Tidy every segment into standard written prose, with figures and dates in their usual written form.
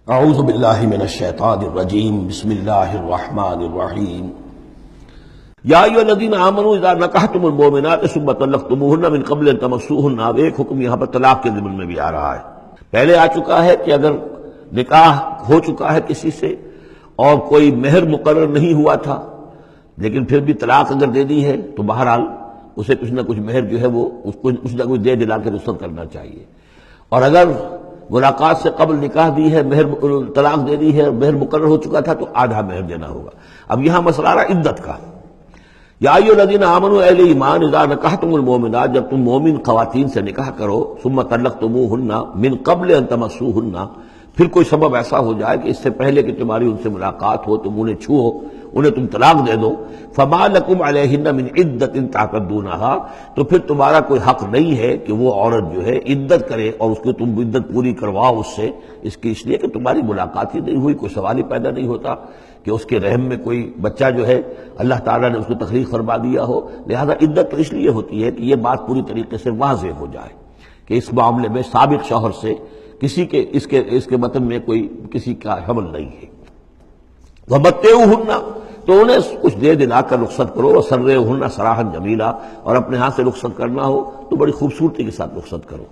اعوذ باللہ من الشیطان الرجیم بسم اللہ الرحمن الرحیم یا ایھا الذین آمنوا اذا نکحتم المؤمنات ثم طلقتموہن من قبل ان تمسوہن. اب ایک حکم یہاں پر طلاق کے ضمن میں بھی آ رہا ہے. پہلے آ چکا ہے کہ اگر نکاح ہو چکا ہے کسی سے اور کوئی مہر مقرر نہیں ہوا تھا لیکن پھر بھی طلاق اگر دے دی ہے تو بہرحال اسے کچھ نہ کچھ مہر جو ہے وہ اس کو کچھ نہ کچھ دے دلا کے رخصت کرنا چاہیے. اور اگر ملاقات سے قبل نکاح دی ہے، مہر طلاق دے دی ہے، مہر مقرر ہو چکا تھا تو آدھا مہر دینا ہوگا. اب یہاں مسئلہ آ رہا عدت کا. یا ایھا الذین آمنوا، اہل ایمان، اذا نکحتم المؤمنات، جب تم مومن خواتین سے نکاح کرو، ثم طلقتموہن من قبل ان تمسوہن، پھر کوئی سبب ایسا ہو جائے کہ اس سے پہلے کہ تمہاری ان سے ملاقات ہو، تم انہیں چھو، انہیں تم طلاق دے دو، فما لکم علیہن من عدت تعتدونہا، تو پھر تمہارا کوئی حق نہیں ہے کہ وہ عورت جو ہے عدت کرے اور اس کو تم عدت پوری کرواؤ اس سے، اس لیے کہ تمہاری ملاقات ہی نہیں ہوئی. کوئی سوال ہی پیدا نہیں ہوتا کہ اس کے رحم میں کوئی بچہ جو ہے اللہ تعالیٰ نے اس کو تخلیق فرما دیا ہو. لہذا عدت تو اس لیے ہوتی ہے کہ یہ بات پوری طریقے سے واضح ہو جائے کہ اس معاملے میں سابق شوہر سے کسی کے اس کے متن میں کوئی کسی کا حمل نہیں ہے. وَمَتِّعُوهُنَّ، تو انہیں کچھ دے دلا کر رخصت کرو. وَسَرِّحُوهُنَّ سَرَاحًا جَمِيلًا، اور اپنے ہاتھ سے رخصت کرنا ہو تو بڑی خوبصورتی کے ساتھ رخصت کرو.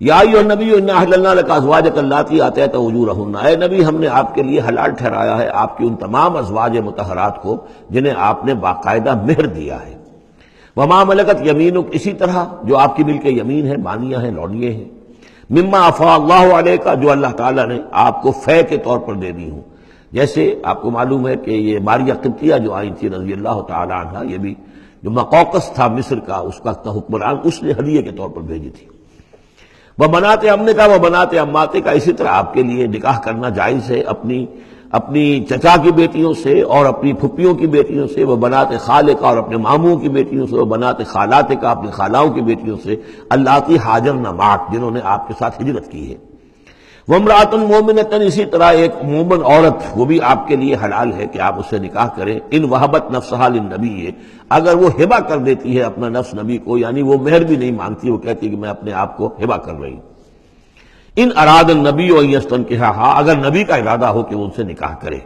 یا ایھا النبی انا احللنا لک ازواجک اللاتی آتیت اجورہن، اے نبی ہم نے آپ کے لیے حلال ٹھہرایا ہے آپ کی ان تمام ازواج مطہرات کو جنہیں آپ نے باقاعدہ مہر دیا ہے. وما ملکت یمینک، اسی طرح جو آپ کی ملک یمین ہے، مانیاں ہیں، لونیے ہیں. مما افاء اللہ علیک، جو اللہ تعالیٰ نے آپ کو فے کے طور پر دے دی ہوں. جیسے آپ کو معلوم ہے کہ یہ ماریہ قبطیہ جو آئی تھی رضی اللہ تعالیٰ عنہ، یہ بھی جو مقوقس تھا مصر کا اس کا حکمران، اس نے ہدیے کے طور پر بھیجی تھی. وہ بنات امنے کا، وہ بنات اماتے کا، اسی طرح آپ کے لیے نکاح کرنا جائز ہے اپنی چچا کی بیٹیوں سے اور اپنی پھپھیوں کی بیٹیوں سے. وہ بنات خالے کا، اور اپنے ماموں کی بیٹیوں سے. وہ بنات خالات کا، اپنی خالاؤں کی بیٹیوں سے. اللاتی ہاجرن معک، جنہوں نے آپ کے ساتھ ہجرت کی ہے. وامرأۃ مومنۃ، اسی طرح ایک مومن عورت، وہ بھی آپ کے لیے حلال ہے کہ آپ اس سے نکاح کریں. ان وہبت نفسہا للنبی، اگر وہ ہبہ کر دیتی ہے اپنا نفس نبی کو، یعنی وہ مہر بھی نہیں مانگتی، وہ کہتی کہ میں اپنے آپ کو ہبہ کر رہی ہوں. ان اراد النبی ان یستنکحھا، اگر نبی کا ارادہ ہو کہ وہ ان سے نکاح کرے.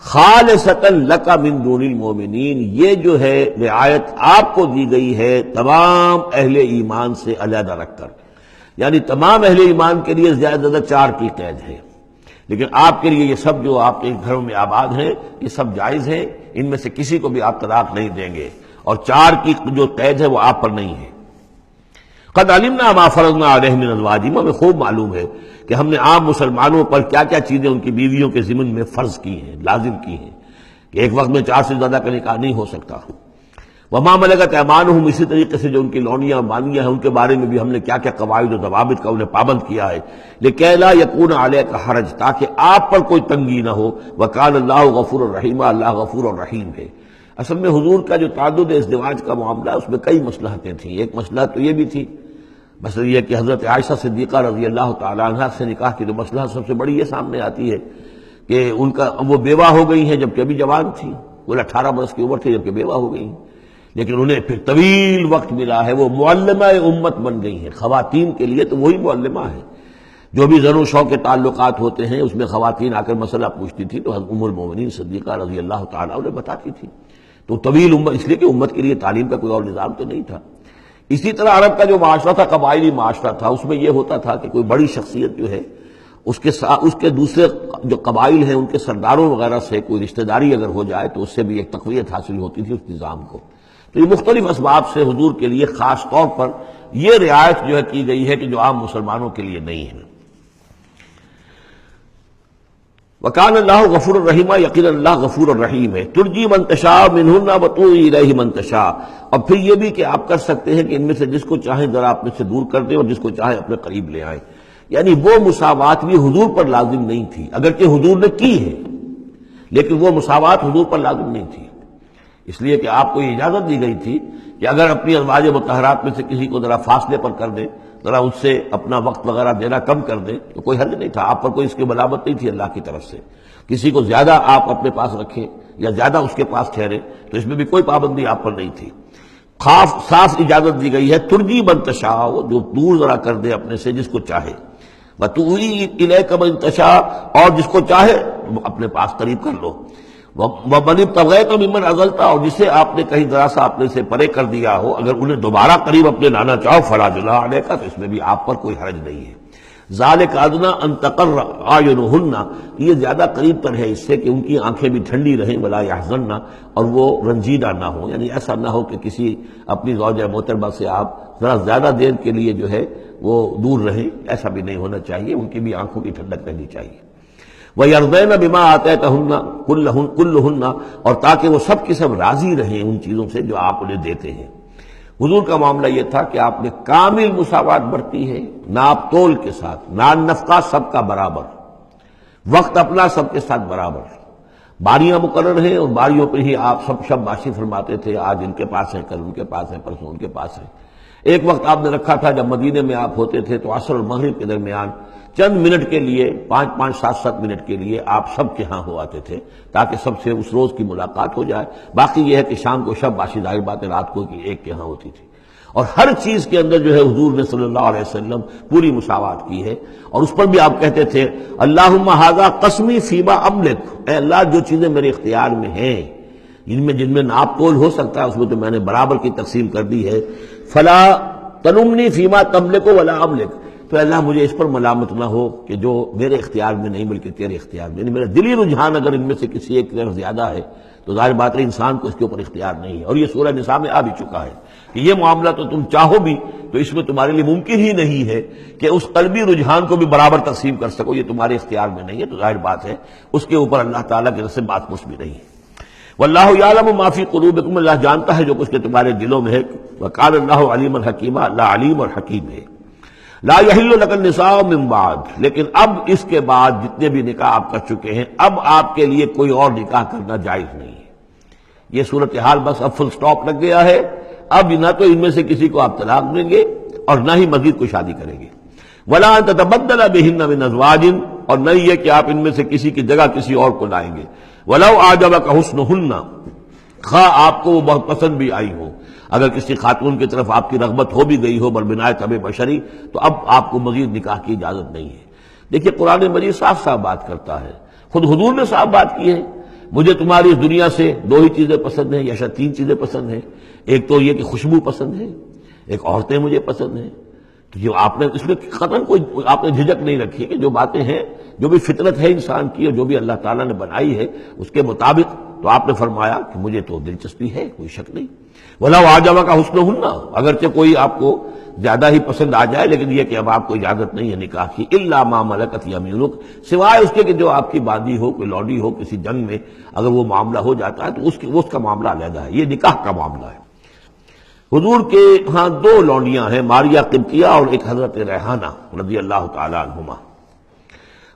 خالصۃ لک من دون المؤمنین، یہ جو ہے رعایت آپ کو دی گئی ہے تمام اہل ایمان سے علیحدہ رکھ کر. یعنی تمام اہل ایمان کے لیے زیادہ سے زیادہ 4 کی قید ہے، لیکن آپ کے لیے یہ سب جو آپ کے گھروں میں آباد ہیں یہ سب جائز ہیں. ان میں سے کسی کو بھی آپ طلاق نہیں دیں گے، اور 4 کی جو قید ہے وہ آپ پر نہیں ہے. قد علمنا ما فرضنا علیہم من ازواجہم، ہمیں خوب معلوم ہے کہ ہم نے عام مسلمانوں پر کیا کیا چیزیں ان کی بیویوں کے ضمن میں فرض کی ہیں، لازم کی ہیں، کہ ایک وقت میں 4 سے زیادہ کا نکاح نہیں ہو سکتا. وما ملکت ایمانہم، اسی طریقے سے جو ان کی لونیاں مانیاں ہیں ان کے بارے میں بھی ہم نے کیا کیا قواعد و ضوابط کا انہیں پابند کیا ہے. لکہ لا یکون علیک حرج، تاکہ آپ پر کوئی تنگی نہ ہو. وکان اللہ غفور الرحیم، اللہ غفور الرحیم ہے. اصل میں حضور کا جو تعدد ازدواج کا معاملہ اس میں کئی مصلحتیں تھیں. ایک مسئلہ تو یہ بھی تھی، مثلا یہ کہ حضرت عائشہ صدیقہ رضی اللہ تعالی عنہ سے نکاح کی جو مسئلہ سب سے بڑی یہ سامنے آتی ہے کہ وہ بیوہ ہو گئی ہیں جبکہ ابھی جوان تھی، وہ 18 برس کی عمر تھی جبکہ بیوہ ہو گئی ہیں، لیکن انہیں پھر طویل وقت ملا ہے، وہ معلمہ امت بن گئی ہیں. خواتین کے لیے تو وہی معلمہ ہے. جو بھی زن و شو کے تعلقات ہوتے ہیں اس میں خواتین آ کر مسئلہ پوچھتی تھی تو ام المومنین صدیقہ رضی اللہ تعالیٰ انہیں بتاتی تھی. تو طویل امت، اس لیے کہ امت کے لیے تعلیم کا کوئی اور نظام تو نہیں تھا. اسی طرح عرب کا جو معاشرہ تھا قبائلی معاشرہ تھا، اس میں یہ ہوتا تھا کہ کوئی بڑی شخصیت جو ہے اس کے دوسرے جو قبائل ہیں ان کے سرداروں وغیرہ سے کوئی رشتہ داری اگر ہو جائے تو اس سے بھی ایک تقویت حاصل ہوتی تھی اس نظام کو. تو یہ مختلف اسباب سے حضور کے لیے خاص طور پر یہ رعایت جو ہے کی گئی ہے کہ جو عام مسلمانوں کے لیے نہیں ہے. وکان اللہ غفور الرحیم، یقینا اللہ غفور الرحیم ہے. ترجی من تشاء منہن وتؤوی الیہ من تشاء، اور پھر یہ بھی کہ آپ کر سکتے ہیں کہ ان میں سے جس کو چاہیں ذرا اپنے سے دور کر دیں اور جس کو چاہیں اپنے قریب لے آئیں. یعنی وہ مساوات بھی حضور پر لازم نہیں تھی، اگرچہ حضور نے کی ہے لیکن وہ مساوات حضور پر لازم نہیں تھی. اس لیے کہ آپ کو یہ اجازت دی گئی تھی کہ اگر اپنی ازواج مطہرات میں سے کسی کو ذرا فاصلے پر کر دیں، ذرا اس سے اپنا وقت وغیرہ دینا کم کر دیں تو کوئی حرج نہیں تھا. آپ پر کوئی اس کی ملامت نہیں تھی اللہ کی طرف سے. کسی کو زیادہ آپ اپنے پاس رکھیں یا زیادہ اس کے پاس ٹھہریں تو اس میں بھی کوئی پابندی آپ پر نہیں تھی. صاف اجازت دی گئی ہے. ترجی من تشاء، جو دور ذرا کر دے اپنے سے جس کو چاہے. وَتُؤْوِي إِلَيْكَ مَن تَشَاءُ، اور جس کو چاہے وہ اپنے پاس قریب کر لو، وَمَنِ ابْتَغَيْتَ مِمَّنْ عَزَلْتَ، اور جسے آپ نے کہیں ذرا سا اپنے سے پرے کر دیا ہو، اگر انہیں دوبارہ قریب اپنے لانا چاہو فَلَا جُنَاحَ عَلَيْكَ، تو اس میں بھی آپ پر کوئی حرج نہیں ہے۔ ذَلِكَ أَدْنَىٰ أَن تَقَرَّ أَعْيُنُهُنَّ، یہ زیادہ قریب تر ہے اس سے کہ ان کی آنکھیں بھی ٹھنڈی رہیں، وَلَا يَحْزَنَّ، اور وہ رنجیدہ نہ ہوں، یعنی ایسا نہ ہو کہ کسی اپنی زوجہ محترمہ سے آپ ذرا زیادہ دیر کے لیے جو ہے وہ دور رہیں، ایسا بھی نہیں ہونا چاہیے، ان کی بھی آنکھوں کی ٹھنڈک رہنی چاہیے۔ وَيَرْضَيْنَ بِمَا آتَيْتَهُنَّ كُلُّهُنَّ، اور تاکہ وہ سب کی سب راضی رہیں ان چیزوں سے جو آپ انہیں دیتے ہیں۔ حضور کا معاملہ یہ تھا کہ آپ نے کامل مساوات برتی ہے، ناپ تول کے ساتھ، نان نفقہ سب کا برابر، وقت اپنا سب کے ساتھ برابر، باریاں مقرر ہیں اور باریوں پہ ہی آپ سب شب باشی فرماتے تھے، آج ان کے پاس ہے، کل ان کے پاس ہے، پرسوں ان کے پاس ہے۔ ایک وقت آپ نے رکھا تھا جب مدینے میں آپ ہوتے تھے تو عصر اور مغرب کے درمیان چند منٹ کے لیے، 5-5 7-7 منٹ کے لیے آپ سب کے ہاں ہو آتے تھے تاکہ سب سے اس روز کی ملاقات ہو جائے۔ باقی یہ ہے کہ شام کو شب باشی، ظاہر بات ہے رات کو کہ ایک کے ہاں ہوتی تھی، اور ہر چیز کے اندر جو ہے حضور نے صلی اللہ علیہ وسلم پوری مساوات کی ہے۔ اور اس پر بھی آپ کہتے تھے اللہم ھذا قسمی فیما املک، اے اللہ جو چیزیں میرے اختیار میں ہیں، جن میں ناپ تول ہو سکتا ہے اس میں تو میں نے برابر کی تقسیم کر دی ہے، فلا تلمنی فیما تملک ولا املک، تو اللہ مجھے اس پر ملامت نہ ہو کہ جو میرے اختیار میں نہیں بلکہ تیرے اختیار میں، یعنی میرا دلی رجحان اگر ان میں سے کسی ایک طرف زیادہ ہے تو ظاہر بات ہے انسان کو اس کے اوپر اختیار نہیں ہے، اور یہ سورہ نساء میں آ بھی چکا ہے کہ یہ معاملہ تو تم چاہو بھی تو اس میں تمہارے لیے ممکن ہی نہیں ہے کہ اس قلبی رجحان کو بھی برابر تقسیم کر سکو، یہ تمہارے اختیار میں نہیں ہے، تو ظاہر بات ہے اس کے اوپر اللہ تعالیٰ کی طرف سے بات کچھ بھی نہیں ہے۔ واللہ یعلم ما فی قلوبکم، اللہ جانتا ہے جو کچھ کہ تمہارے دلوں میں ہے، وکان اللہ علیما حکیما، اللہ علیم اور حکیم ہے۔ لا یحل لک النساء من بعد، لیکن اب اس کے بعد جتنے بھی نکاح آپ کر چکے ہیں اب آپ کے لیے کوئی اور نکاح کرنا جائز نہیں ہے۔ یہ صورتحال بس اب فل سٹاپ لگ گیا ہے، اب نہ تو ان میں سے کسی کو آپ طلاق دیں گے اور نہ ہی مزید کوئی شادی کریں گے۔ ولا ان تتبدل بہن من ازواج، اور نہ یہ کہ آپ ان میں سے کسی کی جگہ کسی اور کو لائیں گے۔ ولو اعجبک حسنہن، خواہ آپ کو وہ بہت پسند بھی آئی ہو، اگر کسی خاتون کی طرف آپ کی رغبت ہو بھی گئی ہو بربنائے طبع بشری، تو اب آپ کو مزید نکاح کی اجازت نہیں ہے۔ دیکھیے قرآن مجید صاف صاف بات کرتا ہے، خود حضور نے صاف بات کی ہے، مجھے تمہاری اس دنیا سے 2 ہی چیزیں پسند ہیں یا شاید 3 چیزیں پسند ہیں، ایک تو یہ کہ خوشبو پسند ہے، ایک عورتیں مجھے پسند ہیں۔ تو جو آپ نے اس میں قطعاً کوئی آپ نے جھجک نہیں رکھی کہ جو باتیں ہیں، جو بھی فطرت ہے انسان کی اور جو بھی اللہ تعالیٰ نے بنائی ہے اس کے مطابق، تو آپ نے فرمایا کہ مجھے تو دلچسپی ہے، کوئی شک نہیں۔ وَلَوْ أَعْجَبَكَ حُسْنُهُنَّ، اگرچہ کوئی آپ کو زیادہ ہی پسند آ جائے لیکن یہ کہ اب آپ کو اجازت نہیں ہے نکاح کی، إِلَّا مَا مَلَكَتْ يَمِينُكَ، سوائے اس کے کہ جو آپ کی باندھی ہو، کوئی لونڈی ہو، کسی جنگ میں اگر وہ معاملہ ہو جاتا ہے تو اس کا معاملہ علیحدہ ہے، یہ نکاح کا معاملہ ہے۔ حضور کے ہاں 2 لونڈیاں ہیں، ماریہ قبطیہ اور ایک حضرت ریحانہ رضی اللہ تعالی عنہما۔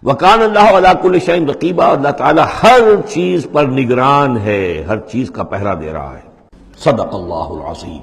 وکان اللہ علی کل شیء رقیبا، اللہ تعالیٰ ہر چیز پر نگران ہے، ہر چیز کا پہرہ دے رہا ہے۔ صدق اللہ العظیم۔